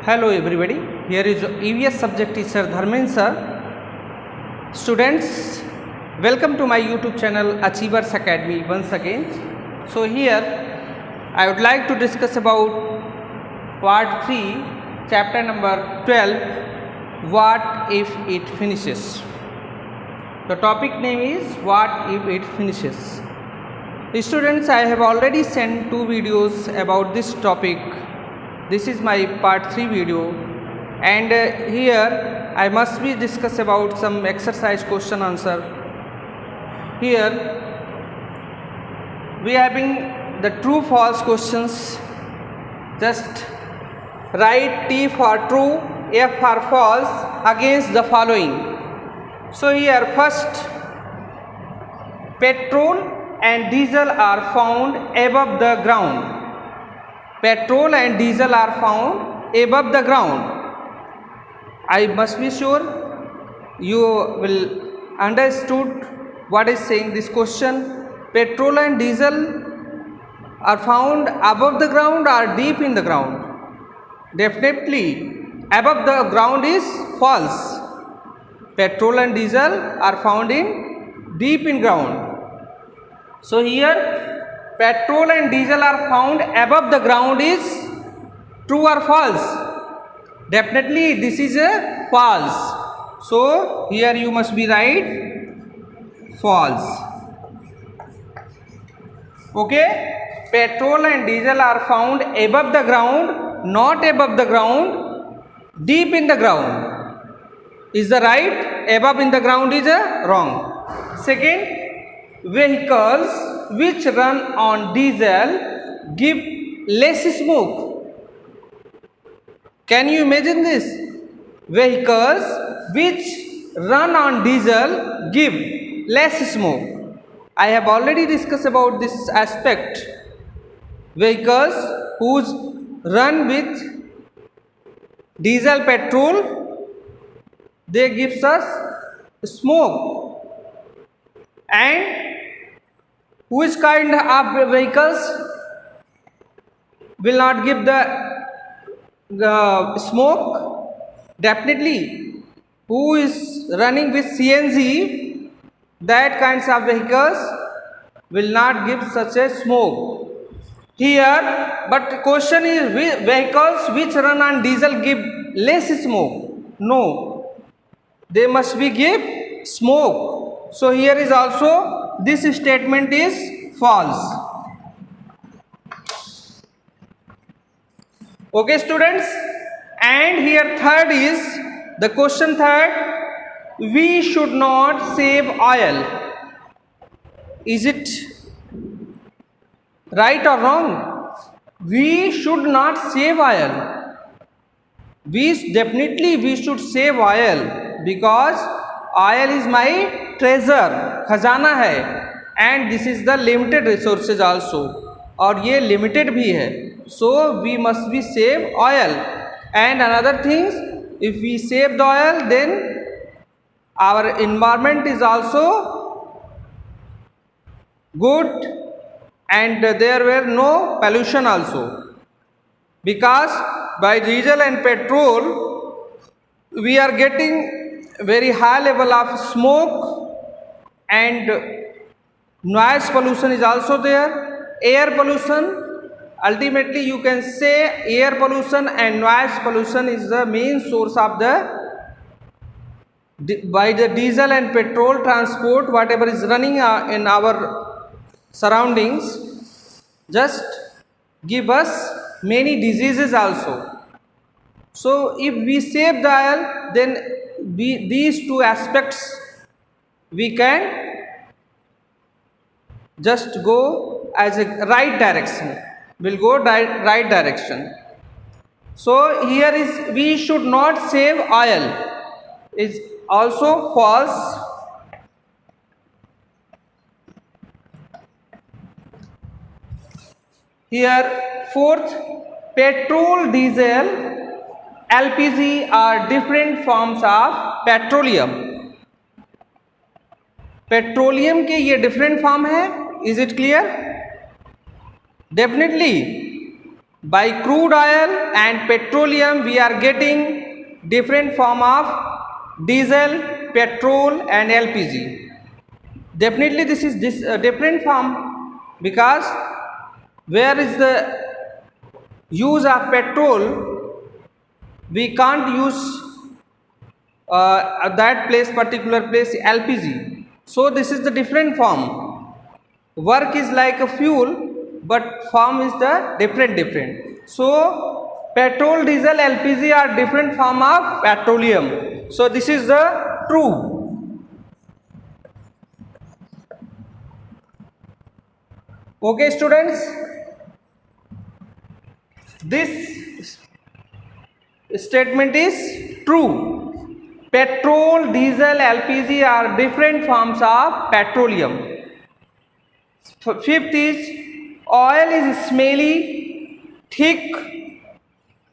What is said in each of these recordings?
Hello everybody, here is EVS subject teacher Dharmendra sir. Students, welcome to my YouTube channel Achievers Academy once again. So here I would like to discuss about part 3, chapter number 12, what if it finishes. The topic name is what if it finishes. Students, I have already sent 2 videos about this topic. This is my part 3 video, and here I must be discuss about some exercise question answer. Here we are having the true false questions. Just write T for true, F for false against the following. So here first, petrol and diesel are found above the ground. Petrol and diesel are found above the ground. I must be sure you will understood what is saying this question. Petrol and diesel are found above the ground or deep in the ground? Definitely above the ground is false. Petrol and diesel are found in deep in ground. So here petrol and diesel are found above the ground is true or false? Definitely this is a false. So here you must be right false. Okay, petrol and diesel are found above the ground, not above the ground, deep in the ground. Is the right? Above in the ground is a wrong. Second, vehicles which run on diesel give less smoke. Can you imagine this? Vehicles which run on diesel give less smoke. I have already discussed about this aspect. Vehicles whose run with diesel petrol, they gives us smoke. And which kind of vehicles will not give the smoke? Definitely who is running with CNG, that kinds of vehicles will not give such a smoke. Here, but question is vehicles which run on diesel give less smoke? No, they must be give smoke. So here is also this statement is false. Okay students, and here third is the question third, we should not save oil. Is it right or wrong? We should not save oil. We should save oil because oil is my treasure, खजाना है, and this is the limited resources also, और ये limited भी है. So we must be save oil. And another things, if we save the oil, then our environment is also good, and there were no pollution also, because by diesel and petrol we are getting very high level of smoke, and noise pollution is also there, air pollution. Ultimately you can say air pollution and noise pollution is the main source of by the diesel and petrol transport, whatever is running in our surroundings, just give us many diseases also. So if we save the oil, then these two aspects we can just go as a right direction, will go right direction. So here is we should not save oil is also false. Here fourth, petrol, diesel, LPG are different forms of petroleum. Petroleum के ये different form है. Is it clear? Definitely by crude oil and petroleum we are getting different form of diesel, petrol and LPG. Definitely this is different form, because where is the use of petrol, we can't use at that place, particular place, LPG. So this is the different form. Work is like a fuel, but form is the different. So petrol, diesel, LPG are different form of petroleum. So this is the true. Okay students, this statement is true. Petrol, diesel, LPG are different forms of petroleum. Fifth is oil is smelly, thick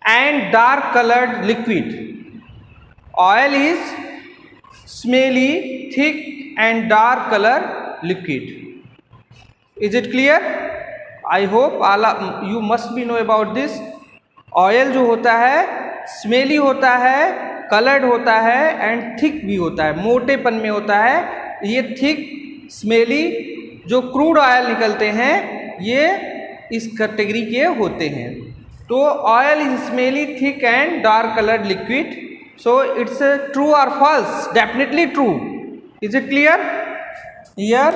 and dark colored liquid. Oil is smelly, thick and dark color liquid. Is it clear? I hope all you must be know about this. Oil जो होता है smelly होता है, coloured होता है and thick भी होता है, मोटेपन में होता है. ये थिक स्मेली जो क्रूड ऑयल निकलते हैं ये इस कैटेगरी के होते हैं. तो oil is smelly, thick and dark coloured liquid. So it's true और false? Definitely true. Is it clear? Here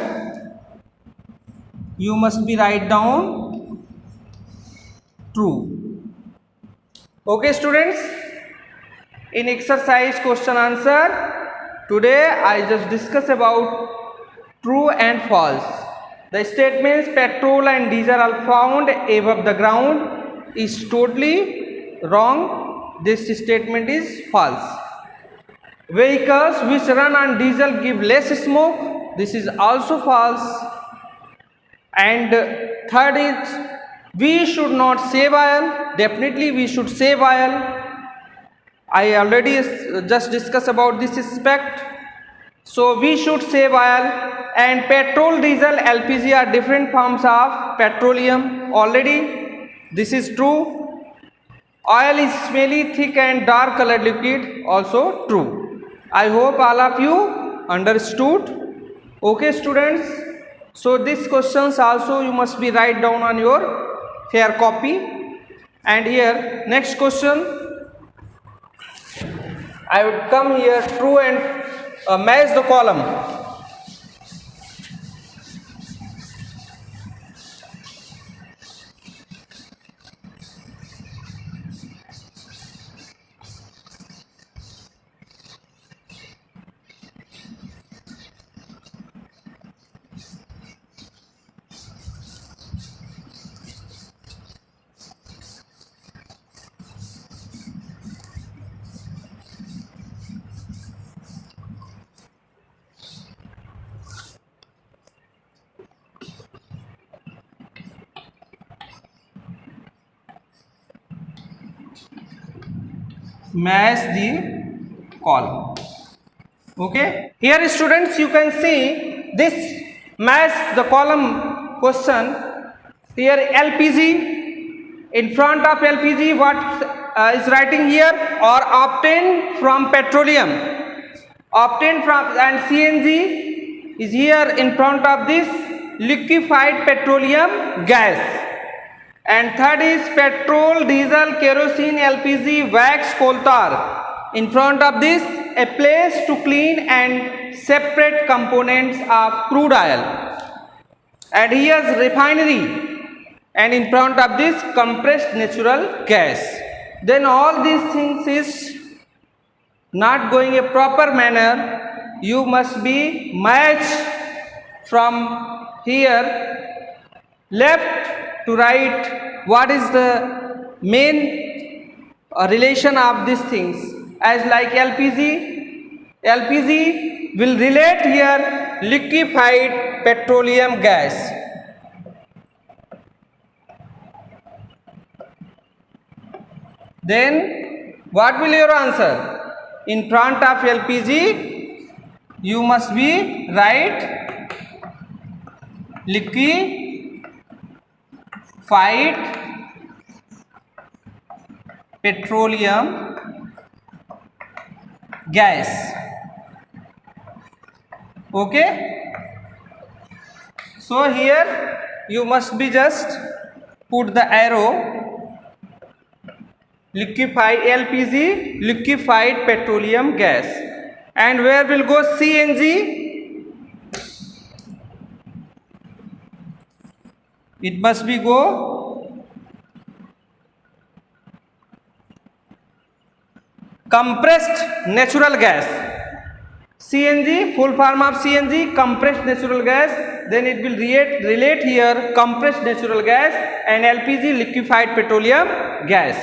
you must be write down true. Okay students, in exercise question answer today I just discuss about true and false. The statements petrol and diesel are found above the ground is totally wrong. This statement is false. Vehicles which run on diesel give less smoke. This is also false. And third is we should not save oil. Definitely we should save oil. I already just discussed about this aspect. So we should save oil. And petrol, diesel, LPG are different forms of petroleum. Already this is true. Oil is smelly, thick and dark colored liquid. Also true. I hope all of you understood. Okay students, so these questions also you must be write down on your fair copy. And here next question I would come here true and match the column. Match the column. Okay, here students you can see this match the column question. Here LPG, in front of LPG what is writing here? Or obtained from petroleum. Obtained from, and CNG is here in front of this liquefied petroleum gas. And third is petrol, diesel, kerosene, LPG, wax, coal tar. In front of this a place to clean and separate components of crude oil. And here's refinery. And in front of this compressed natural gas. Then all these things is not going a proper manner. You must be matched from here left to right. What is the main relation of these things? As like LPG will relate here liquefied petroleum gas. Then what will your answer? In front of LPG you must be write liquefied petroleum gas. Okay, so here you must be just put the arrow liquefied LPG, liquefied petroleum gas. And where will go CNG? It must be go compressed natural gas. CNG, full form of CNG, compressed natural gas. Then it will relate here compressed natural gas and LPG, liquefied petroleum gas.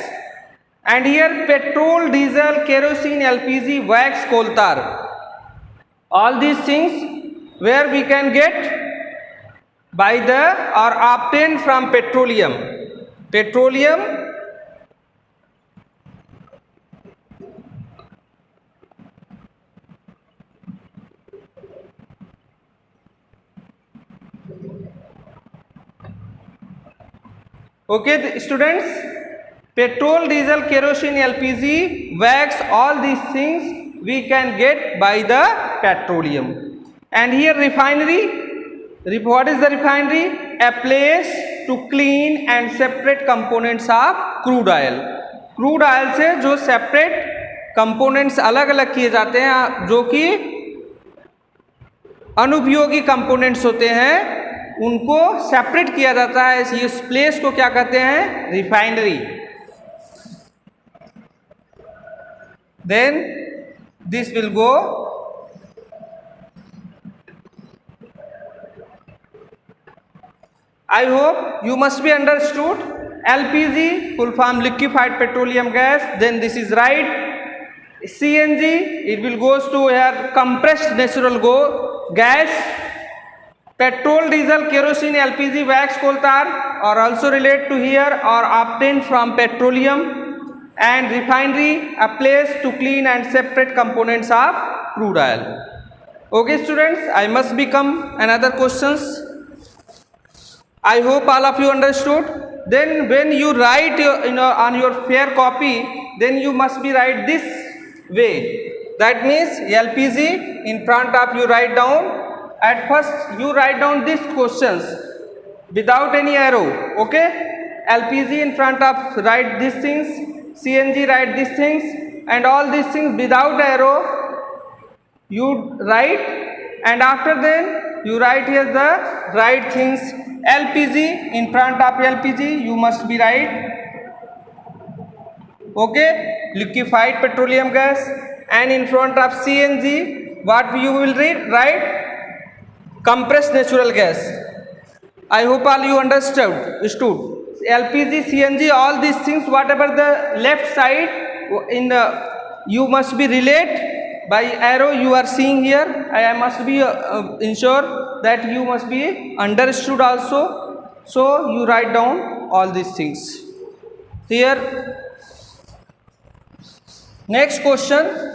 And here petrol, diesel, kerosene, LPG, wax, coal tar. All these things where we can get by the or obtained from petroleum. Petroleum, okay students, petrol, diesel, kerosene, LPG, wax, all these things we can get by the petroleum. And here refinery, what is the refinery? A place to clean and separate components of crude oil. Crude oil से जो separate components अलग अलग किए जाते हैं, जो कि अनुपयोगी कंपोनेंट्स होते हैं, उनको सेपरेट किया जाता है। इस प्लेस को क्या कहते हैं? Refinery. Then this will go I hope you must be understood. LPG, full form liquefied petroleum gas, then this is right. CNG, it will goes to here compressed natural gas. Petrol, diesel, kerosene, LPG, wax, coal tar are also related to here or obtained from petroleum. And refinery, a place to clean and separate components of crude oil. Okay students, I must become another questions. I hope all of you understood. Then when you write on your fair copy, then you must be write this way. That means LPG in front of you write down. At first you write down these questions without any arrow. Okay, LPG in front of write these things, CNG write these things, and all these things without arrow you write, and after then you write here the right things. LPG, in front of LPG you must be right. Okay, liquefied petroleum gas. And in front of CNG, what you will write? Compressed natural gas. I hope all you understood. LPG, CNG, all these things, whatever the left side in the, you must be relate by arrow you are seeing here. I must be ensure that you must be understood also. So you write down all these things here. Next question.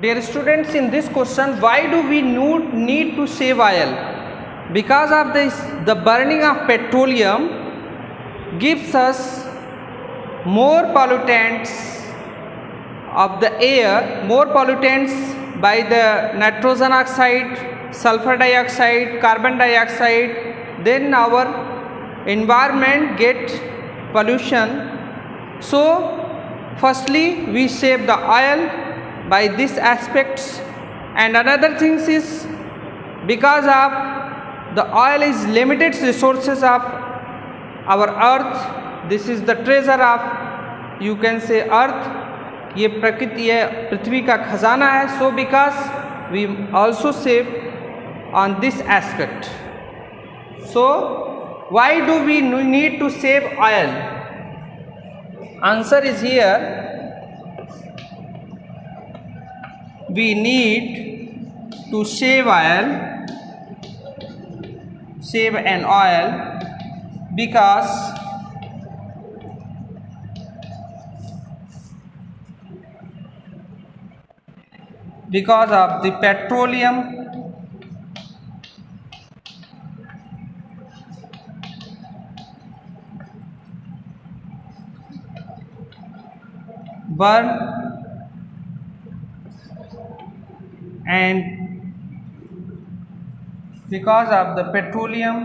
Dear students, in this question, why do we need to save oil? Because of this, the burning of petroleum gives us more pollutants of the air, more pollutants by the nitrogen oxide, sulfur dioxide, carbon dioxide. Then our environment get pollution. So firstly we save the oil by these aspects. And another thing is, because of the oil is limited resources of our earth, this is the treasure of, you can say, earth. ये प्रकृति है, पृथ्वी का खजाना है. So because we also save on this aspect. So why do we need to save oil? Answer is here. We need to save oil, save an oil, because of the petroleum burn and because of the petroleum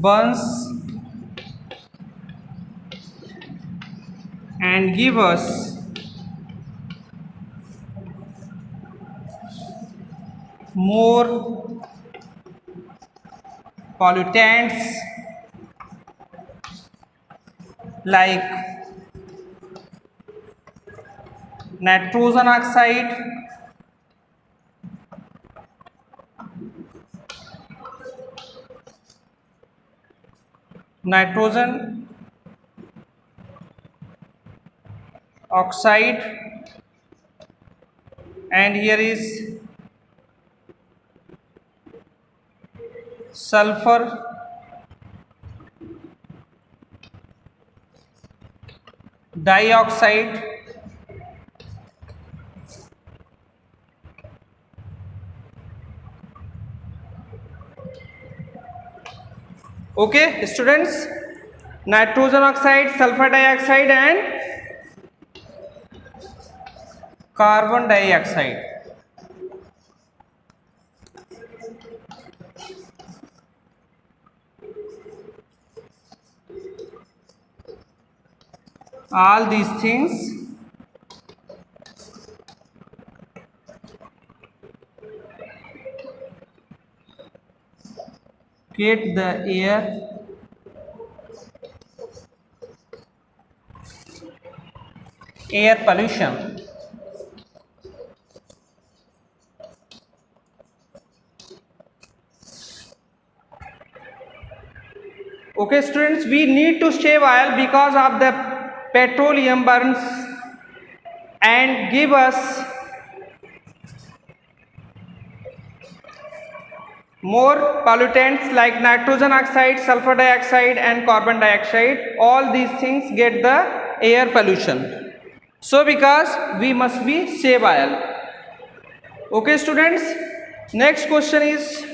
burns and give us more pollutants like nitrogen oxide, nitrogen oxide, and here is sulfur dioxide, okay students, nitrogen oxide, sulfur dioxide and carbon dioxide. All these things create the air pollution. Okay students, we need to save oil because of the petroleum burns and give us more pollutants like nitrogen oxide, sulfur dioxide and carbon dioxide. All these things get the air pollution. So because we must be save oil. Okay students, next question is,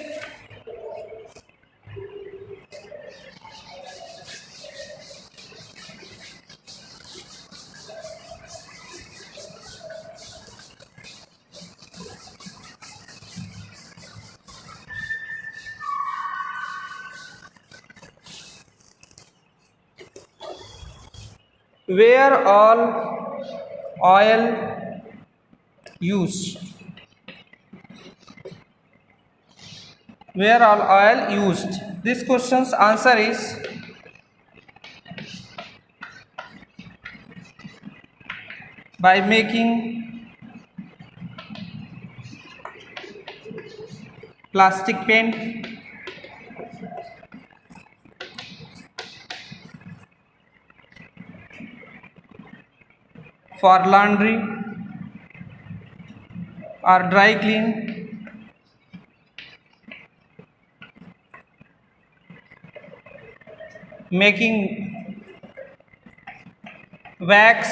where all oil used? Where all oil used? This question's answer is by making plastic paint, for laundry or dry clean, making wax,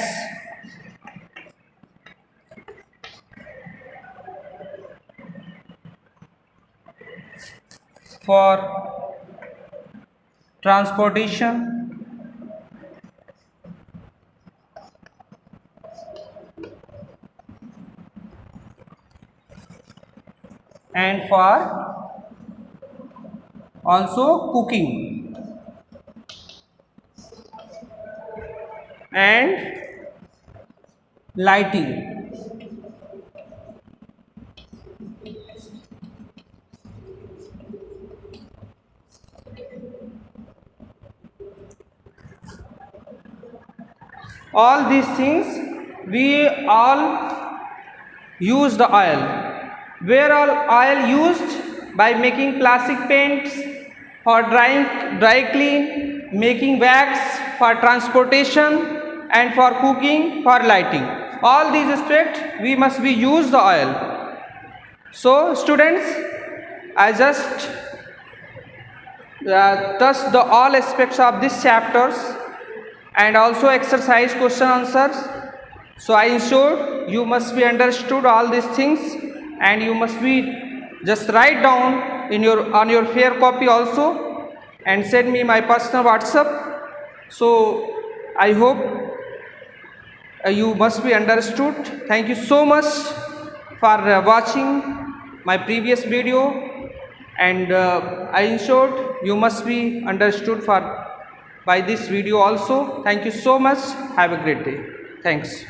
for transportation, and for also cooking and lighting. All these things we all use the oil. Where all oil used? By making plastic paints, for dry clean, making wax, for transportation, and for cooking, for lighting. All these aspects we must be use the oil. So students, I just touched the all aspects of these chapters and also exercise question answers. So I ensure you must be understood all these things, and you must be just write down in your on your fair copy also, and send me my personal WhatsApp. So I hope you must be understood. Thank you so much for watching my previous video, and I ensured you must be understood by this video also. Thank you so much. Have a great day. Thanks.